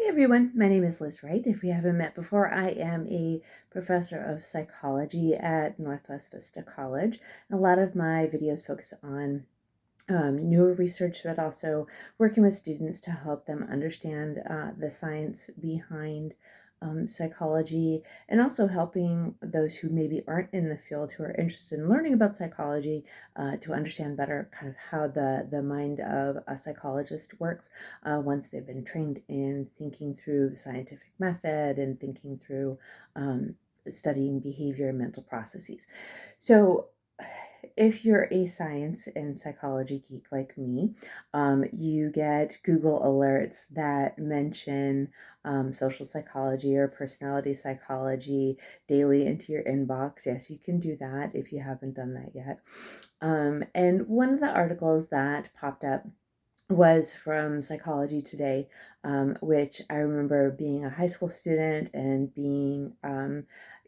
Hey everyone, my name is Liz Wright. If we haven't met before, I am a professor of psychology at Northwest Vista College. A lot of my videos focus on newer research, but also working with students to help them understand the science behind psychology, and also helping those who maybe aren't in the field who are interested in learning about psychology to understand better kind of how the mind of a psychologist works once they've been trained in thinking through the scientific method and thinking through studying behavior and mental processes. So if you're a science and psychology geek like me, you get Google alerts that mention social psychology or personality psychology daily into your inbox. Yes, you can do that if you haven't done that yet. And one of the articles that popped up was from Psychology Today, which I remember being a high school student and being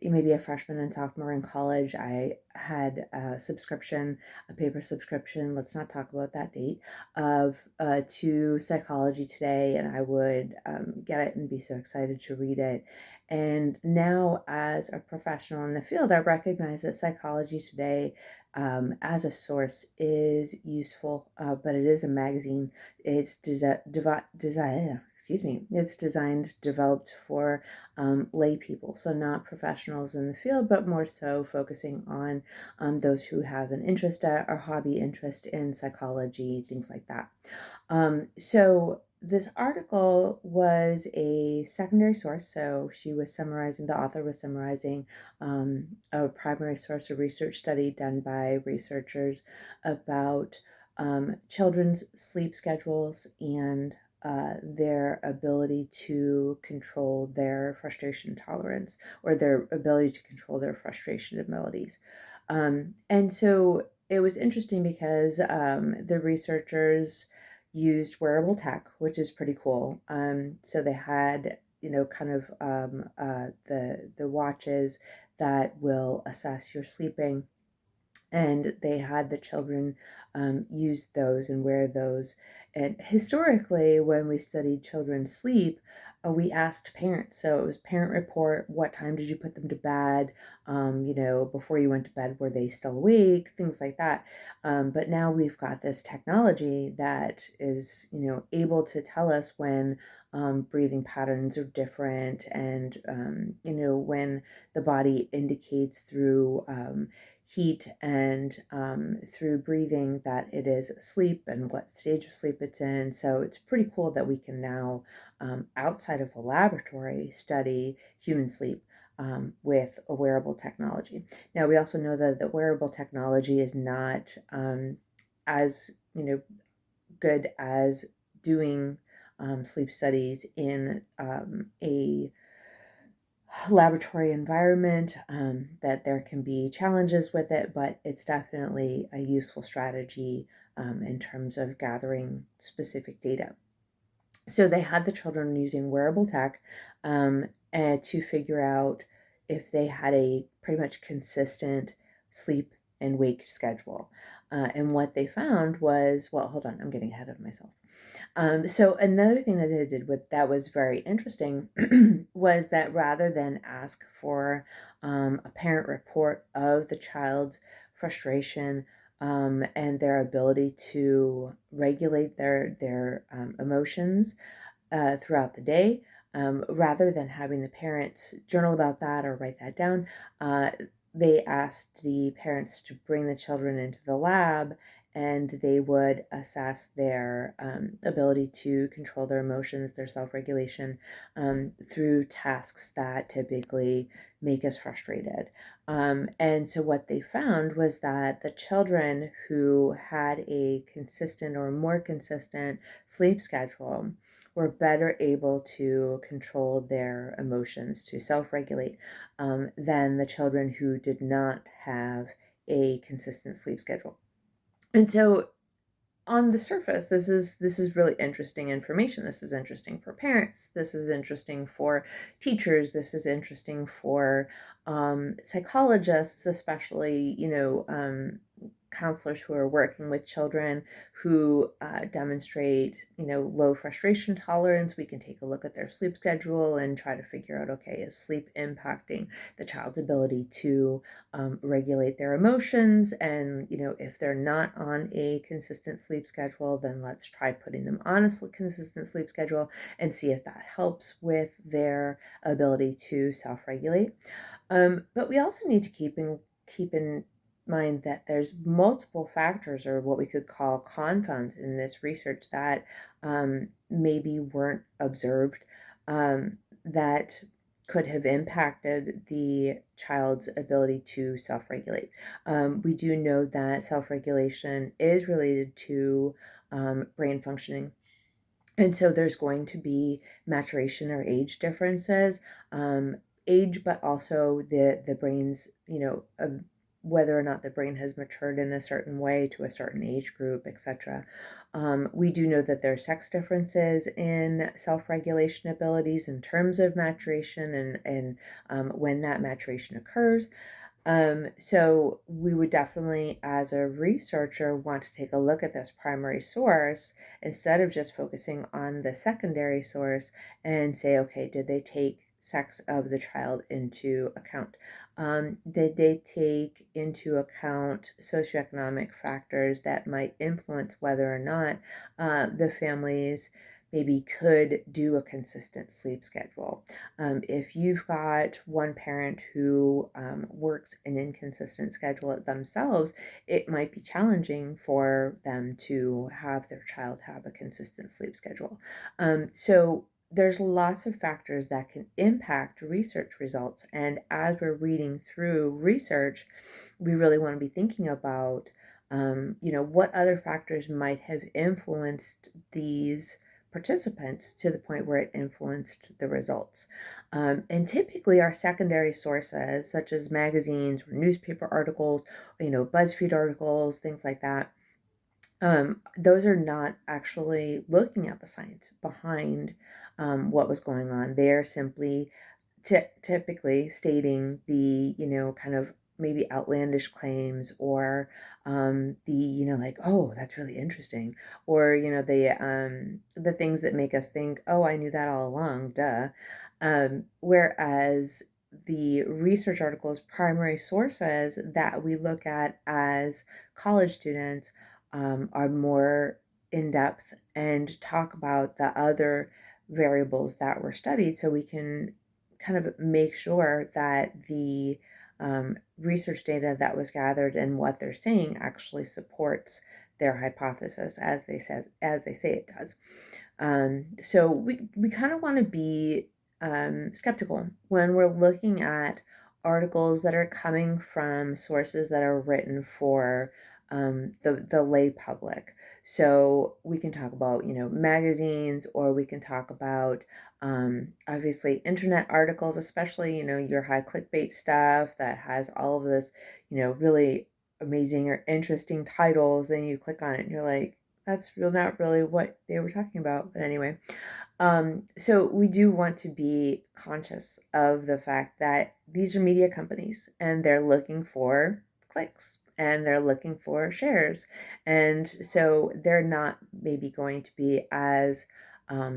maybe a freshman and sophomore in college. I had a subscription, a paper subscription, let's not talk about that date, of to Psychology Today, and I would get it and be so excited to read it. And now, as a professional in the field, I recognize that Psychology Today as a source is useful, but it is a magazine. It's it's designed, developed for lay people, so not professionals in the field, but more so focusing on those who have an interest or hobby interest in psychology, things like that. So this article was a secondary source, so the author was summarizing a primary source of research study done by researchers about children's sleep schedules and their ability to control their frustration tolerance, or their ability to control their frustration abilities. And so it was interesting because the researchers used wearable tech, which is pretty cool. So they had, kind of the watches that will assess your sleeping, and they had the children use those and wear those. And historically, when we studied children's sleep, we asked parents. So it was parent report. What time did you put them to bed? Before you went to bed, were they still awake? Things like that. But now we've got this technology that is, able to tell us when breathing patterns are different, and when the body indicates through heat and through breathing that it is sleep and what stage of sleep it's in. So it's pretty cool that we can now, outside of a laboratory, study human sleep with a wearable technology. Now, we also know that the wearable technology is not as good as doing sleep studies in a laboratory environment, that there can be challenges with it, but it's definitely a useful strategy in terms of gathering specific data. So they had the children using wearable tech to figure out if they had a pretty much consistent sleep and wake schedule. And what they found was, well, hold on, I'm getting ahead of myself. So another thing that they did that was very interesting was that rather than ask for a parent report of the child's frustration and their ability to regulate their emotions throughout the day, rather than having the parents journal about that or write that down, they asked the parents to bring the children into the lab, and they would assess their ability to control their emotions, their self-regulation, through tasks that typically make us frustrated. And so what they found was that the children who had a consistent or more consistent sleep schedule were better able to control their emotions, to self-regulate, than the children who did not have a consistent sleep schedule. And so on the surface, this is really interesting information. This is interesting for parents. This is interesting for teachers. This is interesting for Psychologists, especially, counselors who are working with children who demonstrate, low frustration tolerance, we can take a look at their sleep schedule and try to figure out, okay, is sleep impacting the child's ability to regulate their emotions? And, if they're not on a consistent sleep schedule, then let's try putting them on a consistent sleep schedule and see if that helps with their ability to self-regulate. But we also need to keep in mind that there's multiple factors, or what we could call confounds, in this research that maybe weren't observed, that could have impacted the child's ability to self-regulate. We do know that self-regulation is related to brain functioning. And so there's going to be maturation or age differences, um, age, but also the brain's, whether or not the brain has matured in a certain way to a certain age group, etc. We do know that there are sex differences in self-regulation abilities in terms of maturation and when that maturation occurs. So we would definitely, as a researcher, want to take a look at this primary source instead of just focusing on the secondary source and say, okay, did they take sex of the child into account? Did they take into account socioeconomic factors that might influence whether or not the families maybe could do a consistent sleep schedule? If you've got one parent who works an inconsistent schedule themselves, it might be challenging for them to have their child have a consistent sleep schedule. So there's lots of factors that can impact research results. And as we're reading through research, we really want to be thinking about, what other factors might have influenced these participants to the point where it influenced the results. And typically our secondary sources, such as magazines or newspaper articles, BuzzFeed articles, things like that, those are not actually looking at the science behind what was going on. They're simply typically stating the, kind of maybe outlandish claims, or the, like, oh, that's really interesting, or, the things that make us think, oh, I knew that all along, duh. Whereas the research articles, primary sources that we look at as college students, are more in depth and talk about the other variables that were studied, so we can kind of make sure that the research data that was gathered and what they're saying actually supports their hypothesis as they say it does. So we kind of want to be skeptical when we're looking at articles that are coming from sources that are written for the lay public. So we can talk about, magazines, or we can talk about obviously internet articles, especially, your high clickbait stuff that has all of this, really amazing or interesting titles. Then you click on it and you're like, that's not really what they were talking about. But anyway, so we do want to be conscious of the fact that these are media companies and they're looking for clicks and they're looking for shares. And so they're not maybe going to be as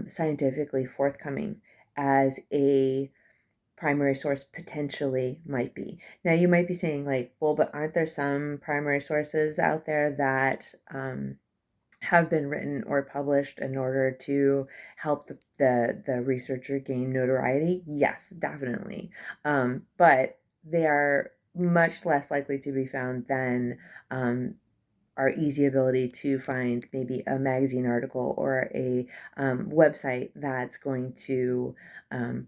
scientifically forthcoming as a primary source potentially might be. Now, you might be saying, like, well, but aren't there some primary sources out there that have been written or published in order to help the researcher gain notoriety? Yes, definitely. But they are much less likely to be found than our easy ability to find maybe a magazine article or a website that's going to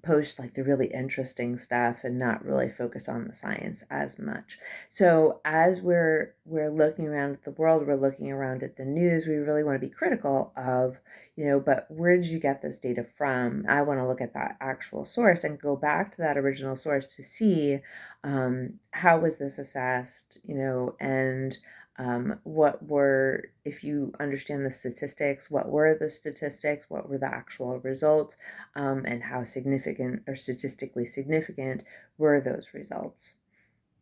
post like the really interesting stuff and not really focus on the science as much. So as we're looking around at the world, we're looking around at the news, we really want to be critical of, but where did you get this data from? I want to look at that actual source and go back to that original source to see how was this assessed, and If you understand the statistics, what were the statistics, what were the actual results, and how significant or statistically significant were those results.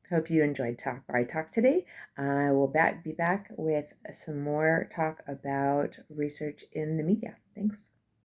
Hope you enjoyed Talk by Talk today. I will be back with some more talk about research in the media. Thanks.